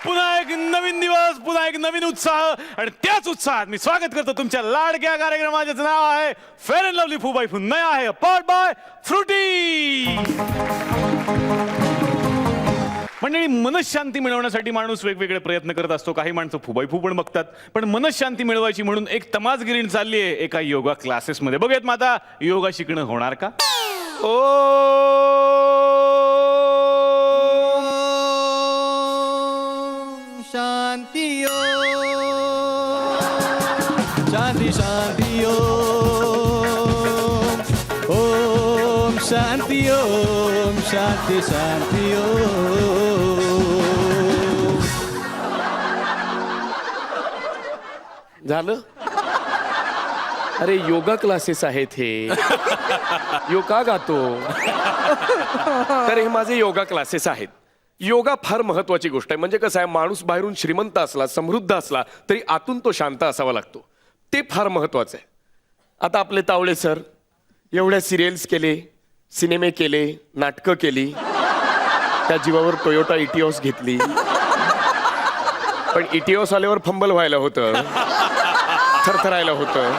पुन्हा एक नवीन दिवस, पुन्हा एक नवीन उत्साह आणि त्याच उत्साहात मी स्वागत करतो तुमच्या लाडक्या कार्यक्रमाचं नाव आहे fair and lovely Fu Bai Fu. नया आहे पार्ट बाय फ्रुटी. मंडळी, मनशांती मिळवण्यासाठी माणूस वेगवेगळे प्रयत्न करत असतो. काही माणसं फुबाई फू पण बघतात, पण मनशांती मिळवायची म्हणून एक तमासगिरी चालली आहे एका योगा क्लासेसमध्ये. बघूयात मग आता योगा शिकणं होणार का? शांति शांति शांति ओम शांति शांति शांति झालं. अरे योगा क्लासेस आहेत हे. योगा गातो तर हे माझे योगा क्लासेस आहेत. योगा फार महत्वाची गोष्ट आहे. म्हणजे कसं आहे, माणूस बाहेरून श्रीमंत असला, समृद्ध असला तरी आतून तो शांत असावा लागतो. ते फार महत्वाचं आहे. आता आपले तावळे सर एवढ्या सिरियल्स केले, सिनेमे केले, नाटकं केली, त्या जीवावर टोयोटा इटिओस घेतली, पण इटिओस आल्यावर फंबल व्हायला होतं, थरथरायला होतं,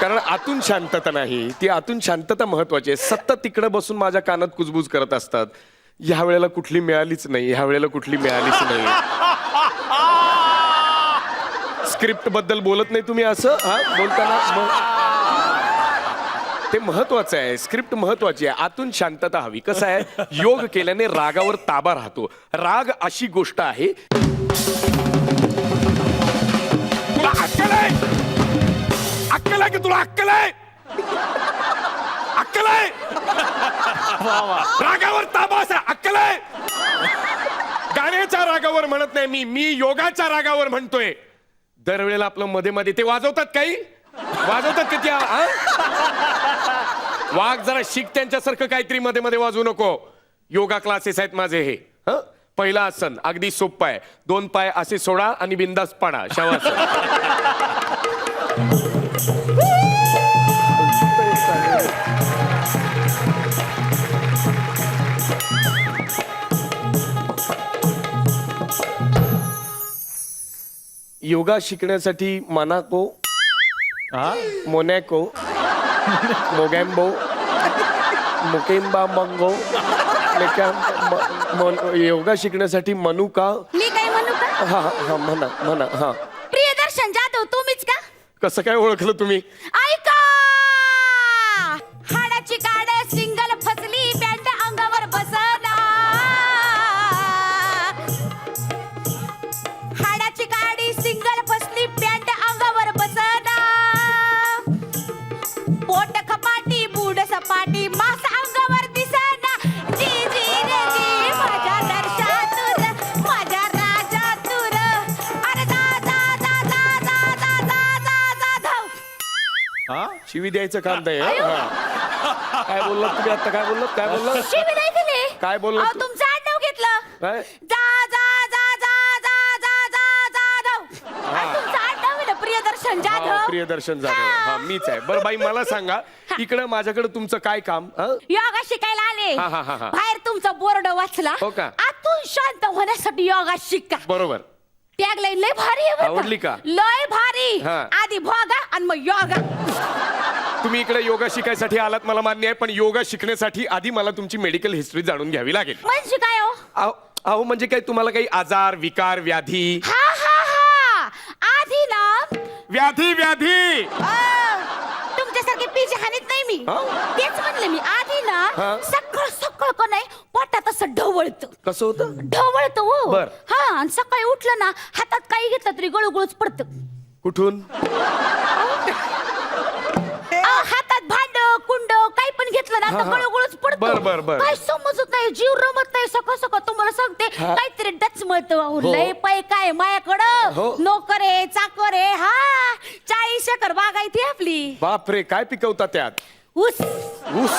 कारण आतून शांतता नाही. ती आतून शांतता महत्वाची आहे. सतत तिकडे बसून माझ्या कानात कुजबूज करत असतात. ह्या वेळेला कुठली मिळालीच नाही, ह्या वेळेला कुठली मिळालीच नाही. स्क्रिप्ट बद्दल बोलत नाही तुम्ही असं बोलताना. ते महत्वाचं आहे. स्क्रिप्ट महत्वाची आहे. आतून शांतता हवी. कसं आहे, योग केल्याने रागावर ताबा राहतो. राग अशी गोष्ट आहे. तुला अक्कल आहे? अक्कल आहे की तुला अक्कल आहे? अक्कल आहे? रागावर ताबा असा अक्कल आहे? गाण्याच्या रागावर म्हणत नाही मी योगाच्या रागावर म्हणतोय. दरवेळेला आपलं मध्ये मध्ये ते वाजवतात, काही वाजवतात किती. वाघ जरा शिक, त्यांच्यासारखं काहीतरी मध्ये मध्ये वाजवू नको. योगा क्लासेस आहेत माझे हे. पहिला आसन अगदी सोपं आहे. 2 पाय असे सोडा आणि बिंदास पाडा. शवासन. योगा शिकण्यासाठी मनाको, मोनॅको, मोगॅम्बो, मोकेम्बा मंगो, योगा शिकण्यासाठी मनुका. मी काय म्हणू का? हा हा म्हणा म्हणा. हा, प्रियदर्शन जाधव तुम्हीच का? कसं काय ओळखलं तुम्ही? ऐका, हाडाची काड सिंगल फसली, पॅन्ट अंगावर बसना. हाडाची काडी सिंगल फसली, पॅन्ट अंगावर बसना. पोट खपाटी, बूड सपाटी, मास अंगावर दिसना. जी जी रे जी, माझ्या दर्शातूर, माझ्या राजातूर. अरे जा जा जा जा जा जा जा जा जा धाव. शिवी द्यायचं काम नाही. काय बोललात तुम्ही आता? काय बोललात? काय बोललात? शिवी नाही दिली. काय बोललात? अहो, तुमचं आडनाव घेतलं. काय? जा जा जा जा जा जा जा जाधव. आणि तुमचं आडनाव आहे ना, प्रियदर्शन जाधव. प्रियदर्शन जाधव. हा, मीच आहे. बरं बाई, मला सांगा, इकडे माझ्याकडे तुमचं काय काम? योगा शिकायला आले. हा, हा, हा, हा. बाहेर तुमचा बोर्ड वाचला. हो का? आतून शांत होण्यासाठी योगा शिका. बरोबर. टॅगलाईन लय भारी आहे बरं आवडली का? लय भारी. हा. आधी भोगा आणि मग योगा. तुम्ही इकडे योगा शिकायसाठी आलात मला मान्य आहे, पण योगा शिकण्यासाठी आधी मला तुमची मेडिकल हिस्ट्री जाणून घ्यावी लागेल. म्हणजे काय हो? अहो म्हणजे काय, तुम्हाला काही आजार, विकार, व्याधी? हा हा हा, आधी ना व्याधी व्याधी. तुमच्यासारखे पिजे हानीत नाही मी. तेच म्हणले मी. आधी हा. ना सकाळ सकाळ का नाही पोटात असं ढवळत. कसं होतं? ढवळत हो. बर. हा, आणि सकाळी उठलं ना हातात काही घेतलं तरी गळूगळूच पडत. कुठून? हातात भांड कुंड काही पण घेतलं ना तर गळूगळूच पडत. बर, बर, बर. काय समजत नाही, जीव रमत नाही. सकाळ सकाळ तुम्हाला सांगते काहीतरी डचमळत. लय पाय काय मायाकडं. हो. नोकर आहे, चाकर आहे. हा, 40 एकर बागायती आपली. बापरे, काय पिकवता त्यात? ऊस. ऊस.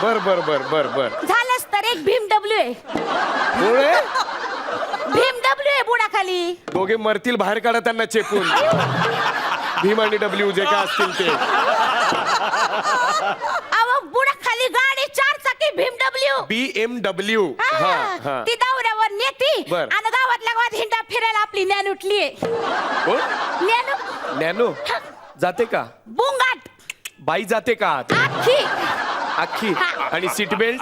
बर बर बर बर बर. झालंच तर एक BMW आहे. गोळे? BMW आहे बुडाखाली. दोघे मरतील बाहेर काढा त्यांना चेपून. भीम आणि डब्ल्यू जे काय असतील ते. अहो बुडाखाली गाडी 4 चाकी BMW. BMW. ती दौऱ्यावर नेती बर. आणि गावातल्या गावात हिंडा मोठी नॅन उठलीये. कोण? नॅनो नॅनो जाते का? बुंगाट बाई जाते का आत? आखी. अख्खी आणि सीट बेल्ट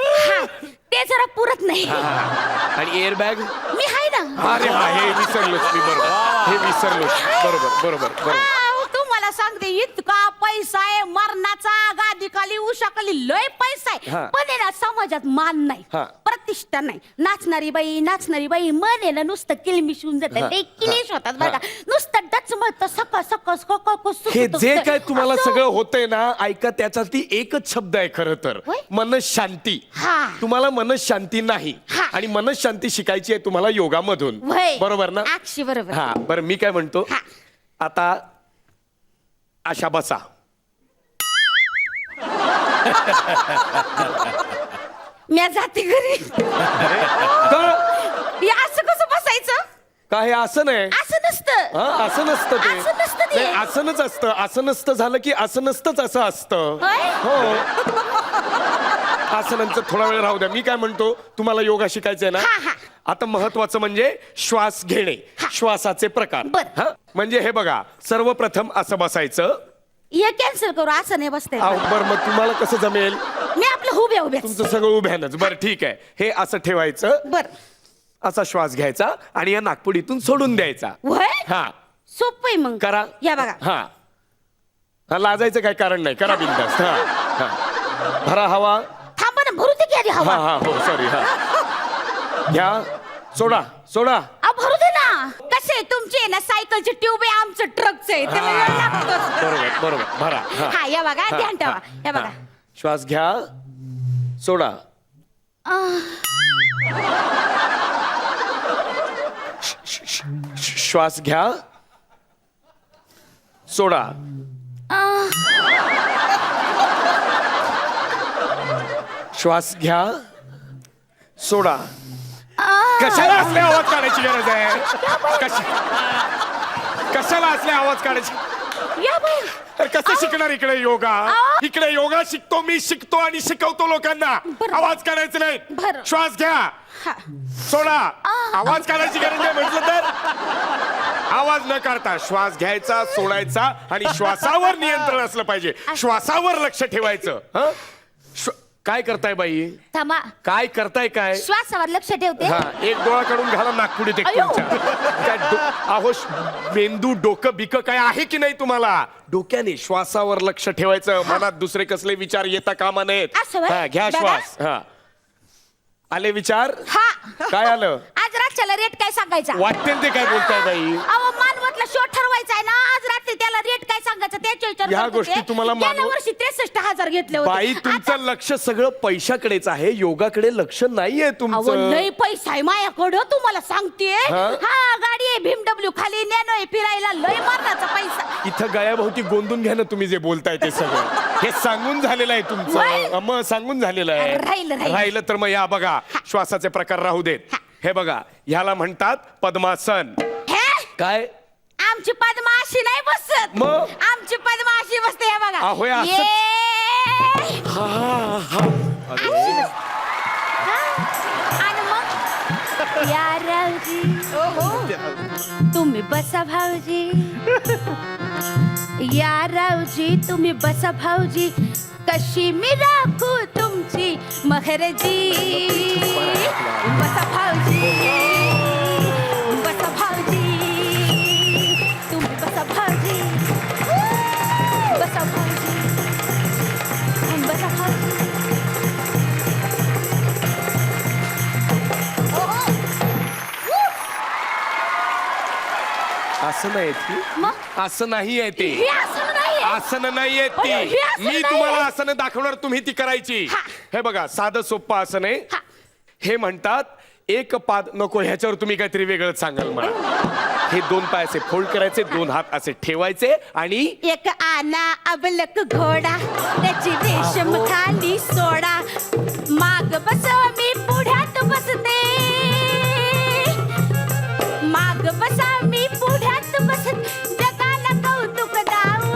हा, ते जरा पुरत नाही. आणि एअर बॅग. मी हाय ना. अरे हा, हे विसरलोच मी. बरोबर, हे विसरलोच. बरोबर बरोबर बरोबर. आव, तुम्हाला सांगते इतका पैसा आहे मरणाचा. गादी खाली उशाखाली लय पैसा आहे. हा. पण आहे ना समाजात मान नाही, हा. प्रतिष्ठा नाही. नाचणारी बाई मन आहे ना नुसतं किलमिश होऊन जात. हा. ते किलेश होतात बघा. नुसतं डचमळत सकाळ हे जे काय तुम्हाला सगळं होतंय ना, ऐका, त्याच्यातली एकच शब्द आहे खरं तर, होय? मनशांती. हा. तुम्हाला मनशांती नाही. हा. आणि मनशांती शिकायची आहे तुम्हाला योगामधून. होय. बरोबर ना? अक्षी बरोबर. हा, बरं मी काय म्हणतो, हा. आता अशा बसा. मी जाते घरी. का? हे असं कसं बसायचं? का हे आसन आहे? असं नसतं. हा, असं नसतं ते. असं नसतं ते. नाही, आसनच असतं. असं नसतं झालं की असं नसतंच, असं असतं. होय? हो. आसनांचं थोडा वेळ राहू द्या. मी काय म्हणतो, तुम्हाला योगा शिकायचंय ना, हा, हा. आता महत्वाचं म्हणजे श्वास घेणे, श्वासाचे प्रकार. बरं. हा? म्हणजे हे बघा, सर्वप्रथम असं बसायचं. हे कॅन्सल करू. असं नाही बसते. बरं, मग तुम्हाला कसं जमेल? मी आपलं उभ्या तुमचं सगळं उभ्यानच. बरं ठीक आहे, हे असं ठेवायचं. बर. असा श्वास घ्यायचा आणि या नाकपुडीतून सोडून द्यायचा. होय? हा, सोपं आहे मग. करा. या बघा. हा हा, लाजायचं काय कारण नाही, करा बिंदास. हा हा, भरा हवा. थांबा ना, भरू दे की आधी हा हवा. हा, हो सॉरी. हा, घ्या, सोडा सोडा. भरू दे ना. कसे आहे तुमची आहे ना सायकलची ट्यूब आहे, आमचं ट्रकचं आहे. त्याला वेळ लागतोच. बरोबर बरोबर, भरा. हा. हा, या बघा, ध्यान ठेवा. हा, या बघा. हा. श्वास घ्या, सोडा. श्वास घ्या, सोडा. श्वास घ्या, सोडा. कशाला असले आवाज काढायची गरज आहे? कशाला असले आवाज काढायची? या बाई. तर कसं शिकणार इकडे योगा? इकडे योगा शिकतो मी, शिकतो आणि शिकवतो लोकांना. बरं. आवाज काढायचं नाही. बरं. श्वास घ्या, हा. सोडा. आवाज काढायची गरज नाही म्हटलं तर आवाज न काढता श्वास घ्यायचा, सोडायचा आणि श्वासावर नियंत्रण असलं पाहिजे. श्वासावर लक्ष ठेवायचं. हं? काय करताय बाई? थांबा. काय करताय काय? श्वासावर लक्ष ठेवते. हा, एक डोळा काढून घाला नागपुडीत एक अयो. तुमच्या. काय अहो, मेंदू, डोकं बिकं काय आहे की नाही तुम्हाला? डोक्याने श्वासावर लक्ष ठेवायचं. मनात दुसरे कसले विचार येता कामा नयेत. असं व्हय? हा, घ्या बघा. श्वास. हा, आले विचार? हा. काय आलं? आज रातच्याला रेट काय सांगायचा? वाटते ते काय बोलताय बाई? अहो, मानवतला शो ठरवायचा आहे ना. आज रात्री त्याला रेट काय सांगायचं त्याच्या विचार ह्या करत होते. गोष्टी तुम्हाला गेल्या मानव- वर्षी 63,000 घेतले होते. बाई, आता- तुमचं लक्ष सगळं पैशाकडेच आहे, योगाकडे लक्ष नाहीये अहो, तुमचं. लय पैसा आहे माझ्याकडं, तुम्हाला सांगते. हा? हा, गाडी आहे BMW खाली, नॅनो आहे फिरायला, लय मारण्याचा पैसा. इथं गळ्याभोवती गोंदून घ्या ना तुम्ही जे बोलताय ते सगळं. हे सांगून झालेलं आहे वय? तुमचं. मग सांगून झालेलं आहे. राहिलं. राहिलं तर मग या बघा, श्वासाचे प्रकार राहू देत. हे बघा, ह्याला म्हणतात पद्मासन. हे? काय? आमची पद्मा अशी नाही बसत. मग? आमची पद्मा अशी बसते. हे बघा. अहो, हे असं- ये. हा हा. अशी बसते. हा. आणि मग या रावजी, तुम्ही बसा भाऊजी. या रावजी, तुम्ही बसा भाऊजी. कशी मी राखू तुमची महरजी. बसा भाऊजी, बसा भाऊजी. तुम्ही बसा भाऊजी. बसा भाऊजी, बसा भाऊजी. असं नाही ती. मग? असं नाही आहे ते. हे असं नाहीये. आसन नाहीये ती. अरे, हे आसन मी नाहीये. तुम्हाला आसन दाखवणार, तुम्ही ती करायची. हा. हे बघा, साधं सोप्पं आसन आहे. हा. हे म्हणतात एक पाद. नको, ह्याच्यावर तुम्ही काहीतरी वेगळंच सांगाल मला. हे दोन पाय असे फोल्ड करायचे, दोन हात असे ठेवायचे आणि एक आना अबलक घोडा, त्याची रेशम खाली सोडा. माग बसव मी पुढ्यात बसते. माग बसा मी पुढ्यात बसत. जगाला कौतुक दाऊ.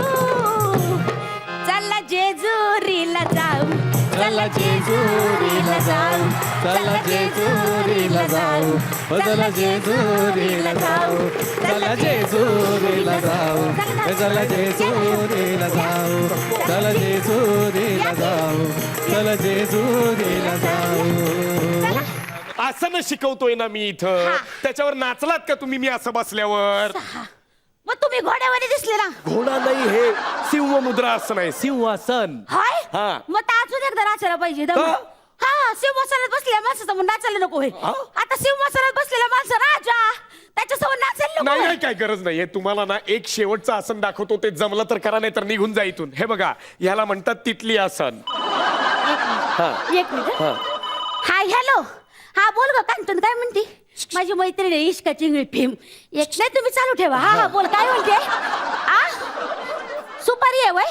चला जेजुरीला जाऊ. चला जेजुरीला जाऊ. चला जेजुरीला जाऊ चला जेजुरीला जाऊ चला जेजुरीला जाऊ चला जेजुरीला जाऊ चला जेजुरीला जाऊ चला जेजुरीला जाऊ. आसन शिकवतोय ना मी इथं, त्याच्यावर नाचलात का तुम्ही मी असं बसल्यावर? मग तुम्ही घोड्यावर दिसले ना. घोडा नाही, हे सिंह मुद्रा असं नाही, सिंहासन. हाय हा. मग तर अजून एकदा नाचायला पाहिजे दम. का? हा सिंहासनात बसलेल्या माणसाचं मग नाचायला नको होय. हा? आता सिंहासनात बसलेला माणसं राजा त्याच्यासोबत नाचायला नको नाही होय. नाही, काय गरज नाहीये. तुम्हाला ना एक शेवटचं आसन दाखवतो, ते जमलं तर करा, नाही तर निघून जा इथून. हे बघा, याला म्हणतात तितली आसन. एक मिनिट. हा. Hi hello. हा बोल ग कांतन, काय म्हणते? माझी मैत्रीण आहे इश्का चिंगळी फेम. एक नाही तुम्ही चालू ठेवा. हा हा बोल, काय म्हणते? आ सुपारी आहे वय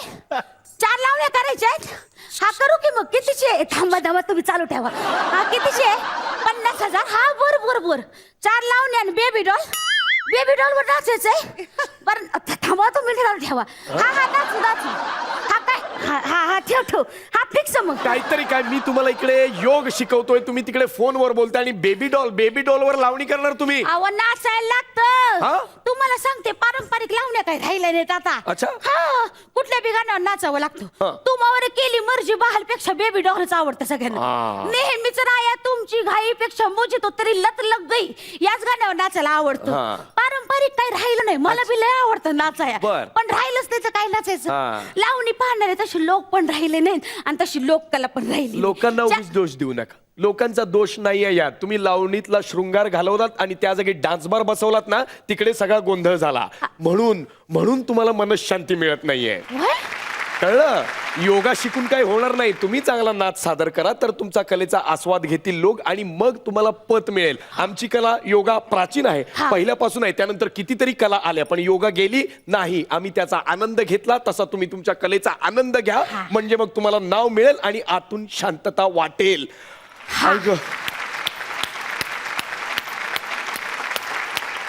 4 लावण्या करायच्या आहेत. हा करू की मग कितीची आहे? थांबा थांबा तुम्ही चालू ठेवा. हा कितीची आहे? 50,000. हा बर बर बर 4 लावण्या आणि बेबी डॉल वर नाचायचंय. बरं थांबा तुम्ही चालू ठेवा. हा हा नाचू नाचू. हा काय? हा हा हा ठेव हा फिक्स मग. काहीतरी काय, मी तुम्हाला इकडे योग शिकवतोय, तुम्ही तिकडे फोनवर बोलताय आणि बेबी डॉल वर लावणी करणार तुम्ही. अहो नाचायला हा? लागतं. तुम्हाला सांगते पारंपरिक लावण्या काय राहिल्या नाहीत आता. अच्छा. हा कुठल्या बी गाण्यावर नाचावं हा. लागतं. तुम्हाला केली मर्जी बहालपेक्षा बेबी डॉलच आवडतं सगळ्यांना. हा. नेहमीच राया तुमची घाईपेक्षा मोजी तो तरी लत लग गई याच गाण्यावर नाचायला आवडतं. हा. पारंपरिक काही राहिलं नाही. मला बी लय आवडतं नाचाया, बर. पण राहिलंच त्याचं काय नाचायचं. हा. लावणी पाहणारे तसे लोक पण राहिले नाहीत आणि तशी लोककला पण राहिली. लोकांना चा- उगीच दोष देऊ नका. लोकांचा दोष नाहीये यात. तुम्ही लावणीतला शृंगार घालवलात आणि त्या जागी डान्स बार बसवलात ना, तिकडे सगळा गोंधळ झाला. म्हणून तुम्हाला मनशांती मिळत नाहीये. व्हय? कळलं? योगा शिकून काही होणार नाही. तुम्ही चांगला नाच सादर करा, तर तुमचा कलेचा आस्वाद घेतील लोक आणि मग तुम्हाला पत मिळेल. आमची कला योगा प्राचीन आहे, पहिल्यापासून आहे. त्यानंतर कितीतरी कला आल्या, पण योगा गेली नाही. आम्ही त्याचा आनंद घेतला, तसा तुम्ही तुमच्या कलेचा आनंद घ्या. म्हणजे मग तुम्हाला नाव मिळेल आणि आतून शांतता वाटेल. ऐक,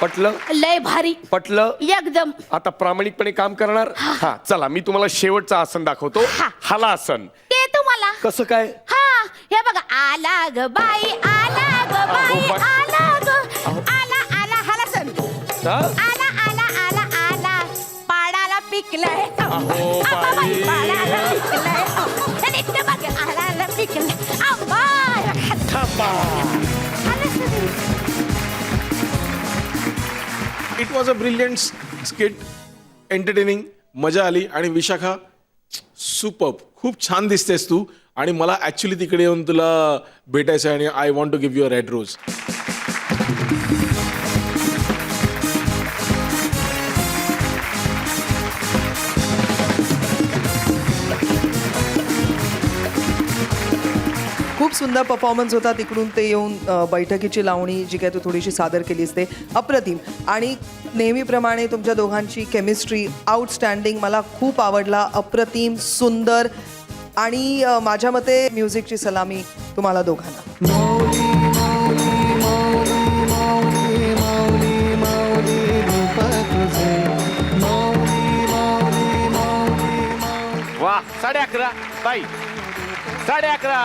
पटलं? लय भारी पटलं? एकदम. आता प्रामाणिकपणे काम करणार. हा चला, मी तुम्हाला शेवटचं आसन दाखवतो. हा. हलासन. ते तुम्हाला कसं काय? हा हे बघा. आला ग बाई आला ग बाई अहो, बाई. आला ग आला हलसन. हा? आला पाडाला पिकलंय. अहो, आंबा बाई, बाई. पाडाला पिकलंय. हे नीट बघ, आला पिकलंय आंबा. थांबा. It was a brilliant skit, entertaining, मजा आली. आणि विशाखा सुपर्ब, खूप छान दिसतेस तू. आणि मला ॲक्च्युली तिकडे येऊन तुला भेटायचं आहे आणि I want to give you a red rose. खूप सुंदर परफॉर्मन्स होता तिकडून ते येऊन बैठकीची लावणी जी काय तू थोडीशी सादर केलीस ते अप्रतिम. आणि नेहमीप्रमाणे तुमच्या दोघांची केमिस्ट्री आउटस्टँडिंग, मला खूप आवडला. अप्रतिम, सुंदर. आणि माझ्या मते म्युझिकची सलामी तुम्हाला दोघांना. वा 11:30 बाई 11:30.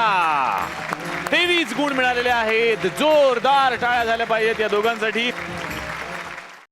23 गुण मिळालेले आहेत. जोरदार टाळ्या झाल्या पाहिजेत या दोघांसाठी.